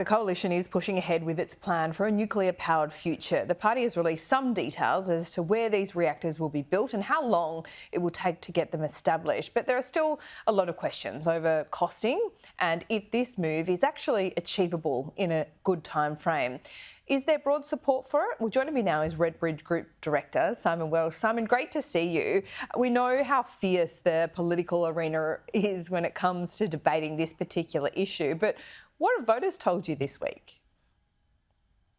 The coalition is pushing ahead with its plan for a nuclear-powered future. The party has released some details as to where these reactors will be built and how long it will take to get them established. But there are still a lot of questions over costing and if this move is actually achievable in a good time frame. Is there broad support for it? Well, joining me now is RedBridge Group Director Simon Welsh. Simon, great to see you. We know how fierce the political arena is when it comes to debating this particular issue, but what have voters told you this week?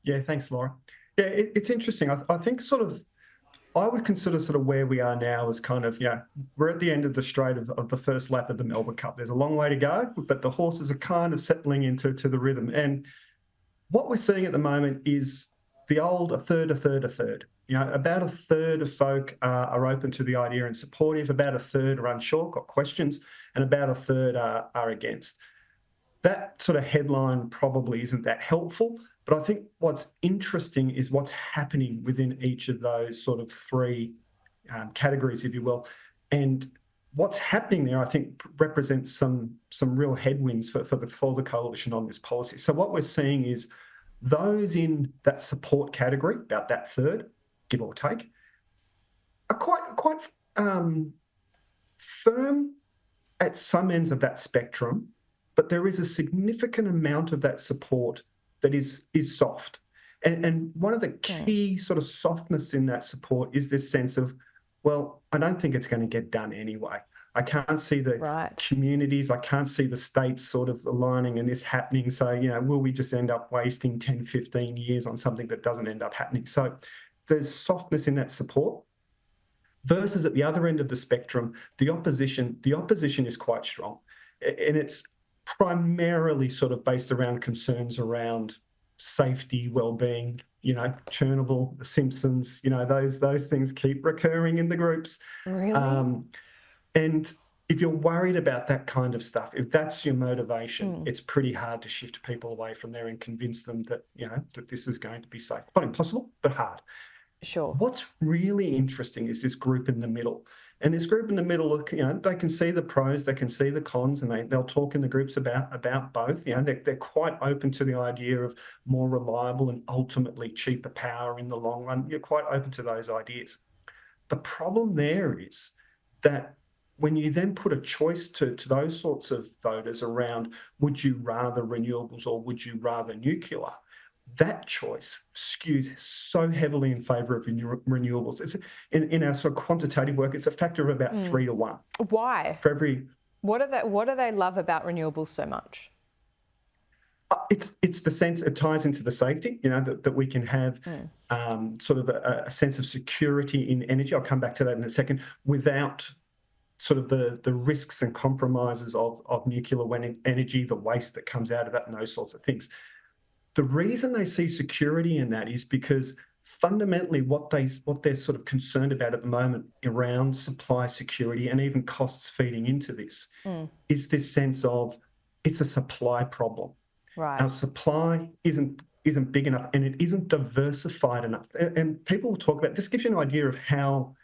Yeah, thanks, Laura. Yeah, it's interesting. I think I would consider where we are now as we're at the end of the straight of the first lap of the Melbourne Cup. There's a long way to go, but the horses are kind of settling into the rhythm. And what we're seeing at the moment is the old a third. About a third of folk are open to the idea and supportive, about a third are unsure, got questions, and about a third are against. That sort of headline probably isn't that helpful, but I think what's interesting is what's happening within each of those sort of three categories, if you will. And what's happening there, I think, represents some real headwinds for the coalition on this policy. So what we're seeing is those in that support category, about that third, give or take, are quite firm at some ends of that spectrum, but there is a significant amount of that support that is soft. And one of the key sort of softness in that support is this sense of, well, I don't think it's going to get done anyway. I can't see the communities, I can't see the states sort of aligning and this happening. So, will we just end up wasting 10, 15 years on something that doesn't end up happening? So there's softness in that support. Versus at the other end of the spectrum, the opposition is quite strong. And it's primarily sort of based around concerns around safety, well-being, Chernobyl, The Simpsons, those things keep recurring in the groups. Really? And if you're worried about that kind of stuff, if that's your motivation, it's pretty hard to shift people away from there and convince them that, that this is going to be safe. Not impossible, but hard. Sure. What's really interesting is this group in the middle. And this group in the middle, they can see the pros, they can see the cons, and they'll talk in the groups about both. They're quite open to the idea of more reliable and ultimately cheaper power in the long run. You're quite open to those ideas. The problem there is that when you then put a choice to those sorts of voters around, would you rather renewables or would you rather nuclear? That choice skews so heavily in favour of renewables. It's in our sort of quantitative work, it's a factor of about 3 to 1. Why? For every, what do they love about renewables so much? It's the sense it ties into the safety, that we can have sort of a sense of security in energy. I'll come back to that in a second, without sort of the risks and compromises of nuclear energy, the waste that comes out of that, and those sorts of things. The reason they see security in that is because fundamentally what they're sort of concerned about at the moment around supply security and even costs feeding into this is this sense of it's a supply problem. Right. Our supply isn't big enough and it isn't diversified enough. And people will talk about this, gives you an idea of how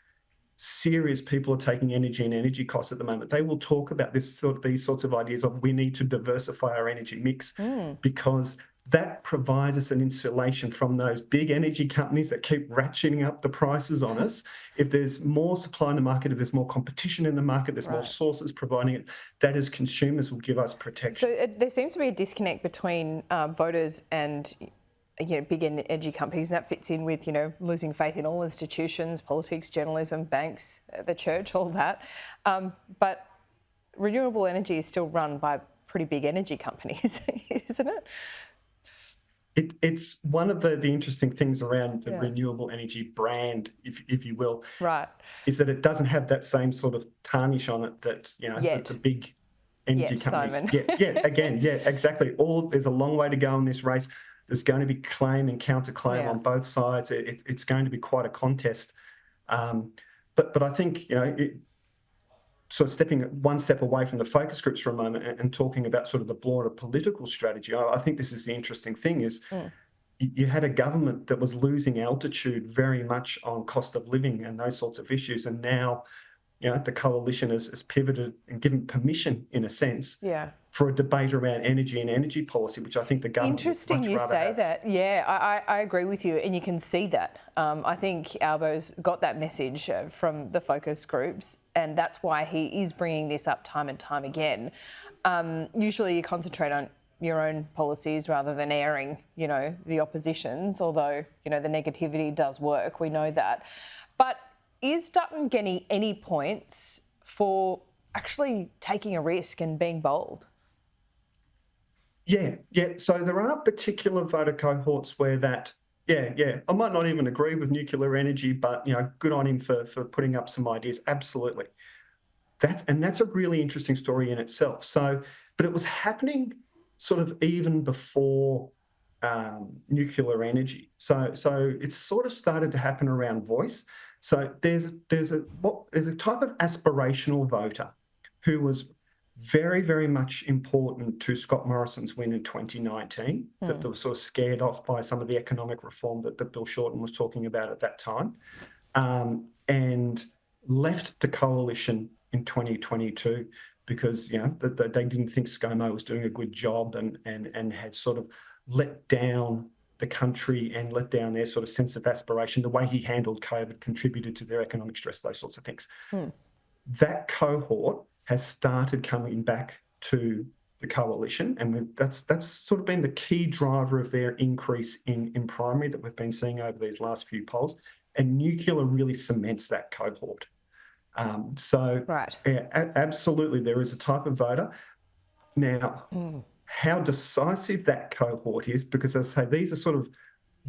serious people are taking energy and energy costs at the moment. They will talk about these sorts of ideas of we need to diversify our energy mix because that provides us an insulation from those big energy companies that keep ratcheting up the prices on us. If there's more supply in the market, if there's more competition in the market, there's more sources providing it, that as consumers will give us protection. So there seems to be a disconnect between voters and big energy companies, and that fits in with, losing faith in all institutions, politics, journalism, banks, the church, all that. But renewable energy is still run by pretty big energy companies, isn't it? It's one of the interesting things around the renewable energy brand, if you will, is that it doesn't have that same sort of tarnish on it that, that the big energy companies. Simon. Exactly. There's a long way to go in this race. There's going to be claim and counterclaim on both sides. It's going to be quite a contest. But I think, sort of stepping one step away from the focus groups for a moment and talking about sort of the broader political strategy, I think this is the interesting thing is you had a government that was losing altitude very much on cost of living and those sorts of issues. And now the coalition has pivoted and given permission, in a sense, Yeah. for a debate around energy and energy policy, which I think the government Interesting would much you rather say have. that. Yeah, I agree with you, and you can see that. I think Albo's got that message from the focus groups, and that's why he is bringing this up time and time again. Usually you concentrate on your own policies rather than airing, the opposition's, although, the negativity does work, we know that. But is Dutton getting any points for actually taking a risk and being bold? Yeah. So there are particular voter cohorts where that, I might not even agree with nuclear energy, but good on him for putting up some ideas. Absolutely. That's a really interesting story in itself. So, but it was happening sort of even before nuclear energy. So it's sort of started to happen around voice. So there's a type of aspirational voter who was very, very much important to Scott Morrison's win in 2019, that they were sort of scared off by some of the economic reform that Bill Shorten was talking about at that time, and left the coalition in 2022 because that they didn't think ScoMo was doing a good job and had sort of let down the country and let down their sort of sense of aspiration. The way he handled COVID contributed to their economic stress, those sorts of things. That cohort has started coming back to the coalition, and that's sort of been the key driver of their increase in primary that we've been seeing over these last few polls. And nuclear really cements that cohort. Right. Absolutely, there is a type of voter. Now, how decisive that cohort is, because as I say, these are sort of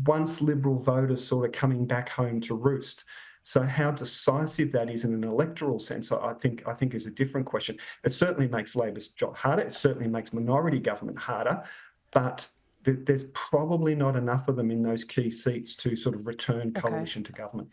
once Liberal voters sort of coming back home to roost. So how decisive that is in an electoral sense, I think is a different question. It certainly makes Labor's job harder. It certainly makes minority government harder, but there's probably not enough of them in those key seats to sort of return coalition to government.